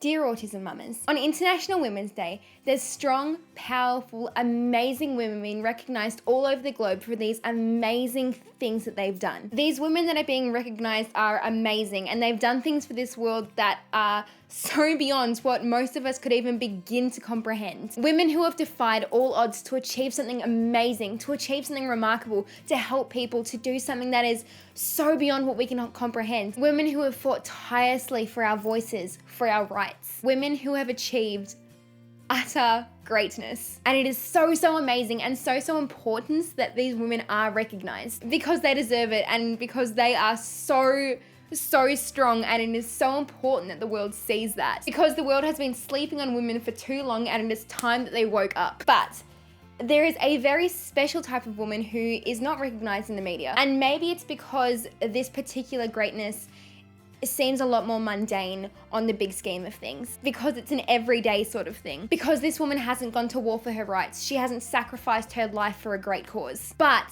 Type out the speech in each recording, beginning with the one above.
Dear Autism Mamas, on International Women's Day, there's strong, powerful, amazing women being recognised all over the globe for these amazing things that they've done. These women that are being recognised are amazing, and they've done things for this world that are so beyond what most of us could even begin to comprehend. Women who have defied all odds to achieve something amazing, to achieve something remarkable, to help people, to do something that is so beyond what we can comprehend. Women who have fought tirelessly for our voices, for our rights. Women who have achieved utter greatness. And it is so amazing and so important that these women are recognized because they deserve it and because they are so strong, and it is so important that the world sees that, because the world has been sleeping on women for too long and it is time that they woke up. But there is a very special type of woman who is not recognized in the media, and maybe it's because this particular greatness seems a lot more mundane on the big scheme of things, because it's an everyday sort of thing, because this woman hasn't gone to war for her rights, she hasn't sacrificed her life for a great cause. But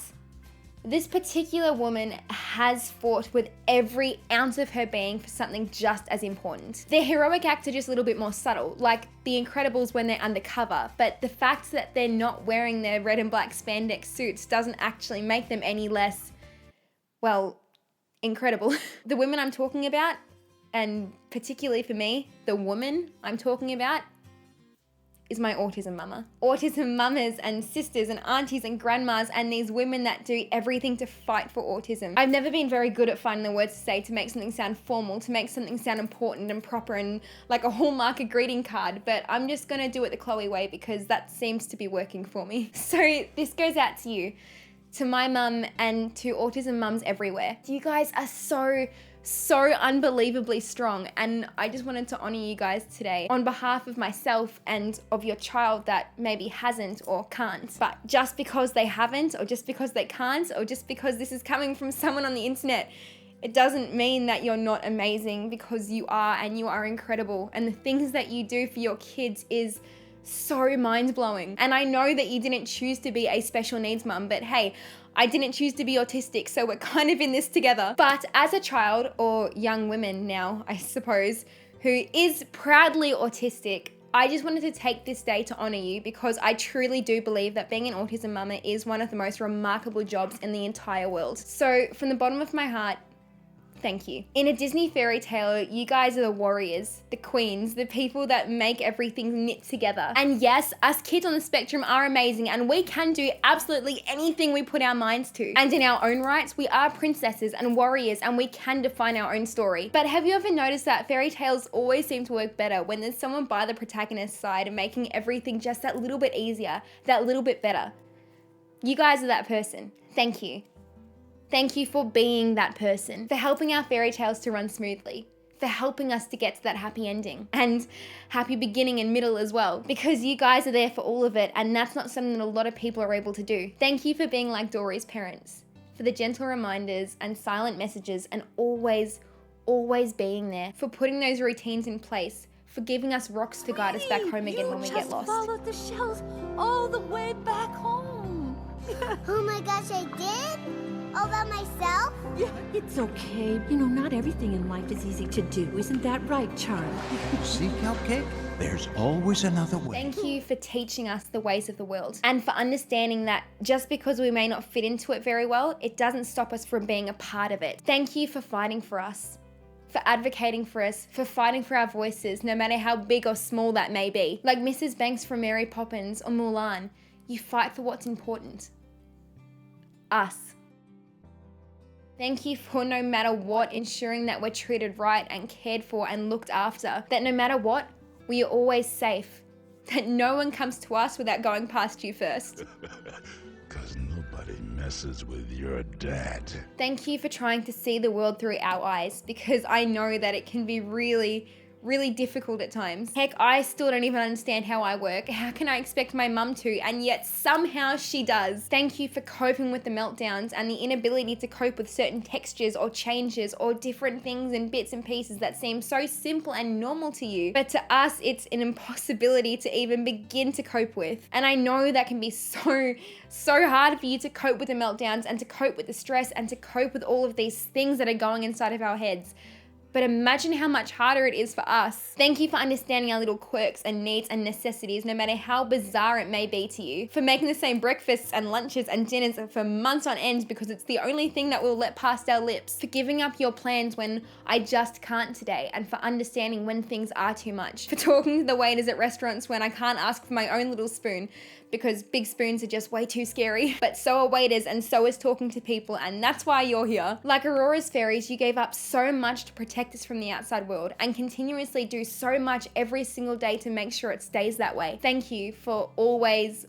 this particular woman has fought with every ounce of her being for something just as important. Their heroic acts are just a little bit more subtle, like the Incredibles when they're undercover, but the fact that they're not wearing their red and black spandex suits doesn't actually make them any less, well, incredible. The women I'm talking about, and particularly for me, the woman I'm talking about, is my autism mama. Autism mamas and sisters and aunties and grandmas and these women that do everything to fight for autism. I've never been very good at finding the words to say to make something sound formal, to make something sound important and proper and like a Hallmark greeting card, but I'm just gonna do it the Chloe way because that seems to be working for me. So this goes out to you, to my mum and to autism mums everywhere. You guys are so unbelievably strong, and I just wanted to honor you guys today on behalf of myself and of your child that maybe hasn't or can't. But just because they haven't, or just because they can't, or just because this is coming from someone on the internet, it doesn't mean that you're not amazing, because you are, and you are incredible. And the things that you do for your kids is so mind-blowing. And I know that you didn't choose to be a special needs mum, but hey, I didn't choose to be autistic, so we're kind of in this together. But as a child, or young woman now, I suppose, who is proudly autistic, I just wanted to take this day to honor you, because I truly do believe that being an autism mama is one of the most remarkable jobs in the entire world. So from the bottom of my heart, thank you. In a Disney fairy tale, you guys are the warriors, the queens, the people that make everything knit together. And yes, us kids on the spectrum are amazing, and we can do absolutely anything we put our minds to. And in our own rights, we are princesses and warriors, and we can define our own story. But have you ever noticed that fairy tales always seem to work better when there's someone by the protagonist's side and making everything just that little bit easier, that little bit better? You guys are that person. Thank you. Thank you for being that person, for helping our fairy tales to run smoothly, for helping us to get to that happy ending and happy beginning and middle as well, because you guys are there for all of it, and that's not something that a lot of people are able to do. Thank you for being like Dory's parents, for the gentle reminders and silent messages, and always being there, for putting those routines in place, for giving us rocks to guide us back home again when we get lost. You just followed the shells all the way back home. Oh my gosh, I did? All by myself? Yeah, it's okay. You know, not everything in life is easy to do. Isn't that right, Charlie? See, Cupcake? There's always another way. Thank you for teaching us the ways of the world, and for understanding that just because we may not fit into it very well, it doesn't stop us from being a part of it. Thank you for fighting for us, for advocating for us, for fighting for our voices, no matter how big or small that may be. Like Mrs. Banks from Mary Poppins or Mulan, you fight for what's important. Us. Thank you for, no matter what, ensuring that we're treated right and cared for and looked after. That no matter what, we are always safe. That no one comes to us without going past you first. 'Cause nobody messes with your dad. Thank you for trying to see the world through our eyes, because I know that it can be really difficult at times. Heck, I still don't even understand how I work. How can I expect my mum to? And yet somehow she does. Thank you for coping with the meltdowns and the inability to cope with certain textures or changes or different things and bits and pieces that seem so simple and normal to you. But to us, it's an impossibility to even begin to cope with. And I know that can be so hard for you to cope with the meltdowns and to cope with the stress and to cope with all of these things that are going inside of our heads. But imagine how much harder it is for us. Thank you for understanding our little quirks and needs and necessities, no matter how bizarre it may be to you. For making the same breakfasts and lunches and dinners for months on end because it's the only thing that we'll let past our lips. For giving up your plans when I just can't today, and for understanding when things are too much. For talking to the waiters at restaurants when I can't ask for my own little spoon, because big spoons are just way too scary. But so are waiters, and so is talking to people, and that's why you're here. Like Aurora's fairies, you gave up so much to protect us from the outside world and continuously do so much every single day to make sure it stays that way. Thank you for always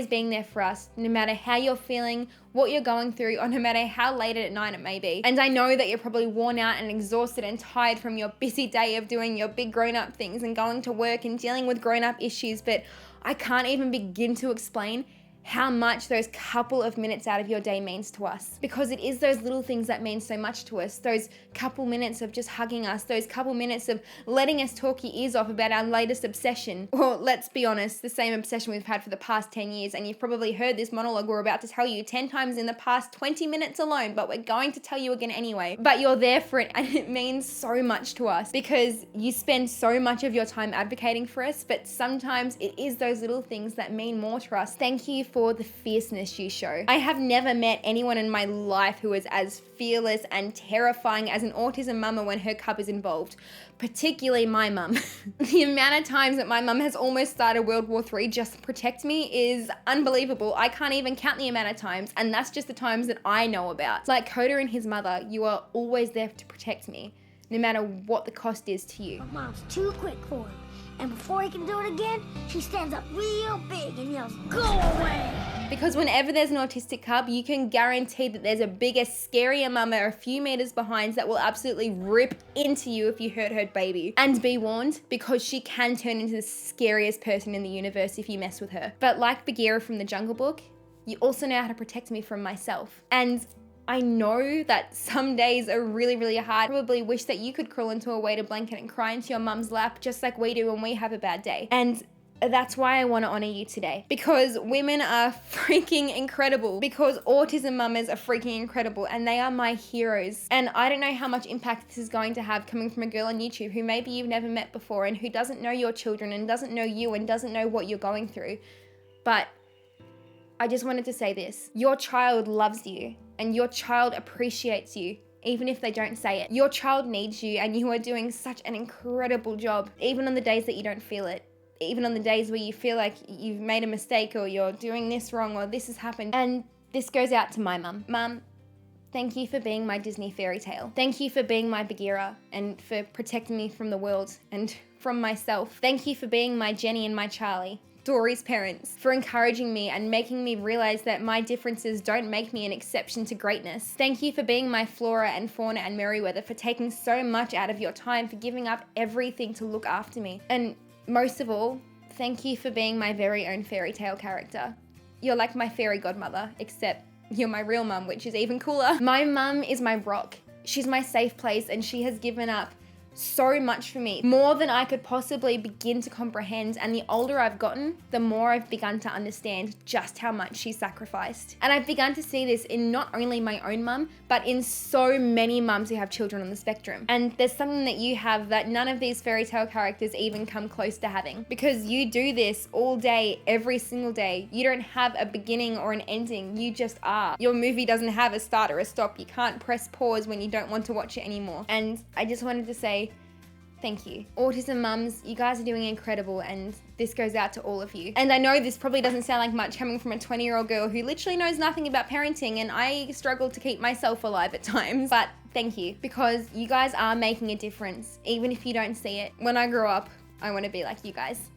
being there for us, no matter how you're feeling, what you're going through, or no matter how late at night it may be. And I know that you're probably worn out and exhausted and tired from your busy day of doing your big grown-up things and going to work and dealing with grown-up issues, but I can't even begin to explain how much those couple of minutes out of your day means to us. Because it is those little things that mean so much to us. Those couple minutes of just hugging us, those couple minutes of letting us talk your ears off about our latest obsession. Or let's be honest, the same obsession we've had for the past 10 years, and you've probably heard this monologue we're about to tell you 10 times in the past 20 minutes alone, but we're going to tell you again anyway. But you're there for it, and it means so much to us because you spend so much of your time advocating for us, but sometimes it is those little things that mean more to us. Thank you for the fierceness you show. I have never met anyone in my life who is as fearless and terrifying as an autism mama when her cub is involved, particularly my mum. The amount of times that my mum has almost started World War III just to protect me is unbelievable. I can't even count the amount of times, and that's just the times that I know about. Like Coda and his mother, you are always there to protect me, no matter what the cost is to you. But Mom's too quick for him. And before he can do it again, she stands up real big and yells, "Go away!" Because whenever there's an autistic cub, you can guarantee that there's a bigger, scarier mama a few meters behind that will absolutely rip into you if you hurt her baby. And be warned, because she can turn into the scariest person in the universe if you mess with her. But like Bagheera from the Jungle Book, you also know how to protect me from myself. And I know that some days are really, really hard. I probably wish that you could crawl into a weighted blanket and cry into your mum's lap just like we do when we have a bad day. And that's why I want to honor you today. Because women are freaking incredible. Because autism mamas are freaking incredible, and they are my heroes. And I don't know how much impact this is going to have coming from a girl on YouTube who maybe you've never met before and who doesn't know your children and doesn't know you and doesn't know what you're going through. But I just wanted to say this. Your child loves you. And your child appreciates you, even if they don't say it. Your child needs you, and you are doing such an incredible job, even on the days that you don't feel it. Even on the days where you feel like you've made a mistake or you're doing this wrong or this has happened. And this goes out to my mum. Mum, thank you for being my Disney fairy tale. Thank you for being my Bagheera and for protecting me from the world and from myself. Thank you for being my Jenny and my Charlie, Dory's parents, for encouraging me and making me realize that my differences don't make me an exception to greatness. Thank you for being my Flora and Fauna and Merryweather, for taking so much out of your time, for giving up everything to look after me. And most of all, thank you for being my very own fairy tale character. You're like my fairy godmother, except you're my real mum, which is even cooler. My mum is my rock. She's my safe place, and she has given up so much for me, more than I could possibly begin to comprehend. And the older I've gotten, the more I've begun to understand just how much she sacrificed. And I've begun to see this in not only my own mum, but in so many mums who have children on the spectrum. And there's something that you have that none of these fairy tale characters even come close to having, because you do this all day, every single day. You don't have a beginning or an ending, you just are. Your movie doesn't have a start or a stop. You can't press pause when you don't want to watch it anymore. And I just wanted to say, thank you. Autism mums, you guys are doing incredible, and this goes out to all of you. And I know this probably doesn't sound like much coming from a 20-year-old girl who literally knows nothing about parenting, and I struggle to keep myself alive at times, but thank you, because you guys are making a difference, even if you don't see it. When I grow up, I want to be like you guys.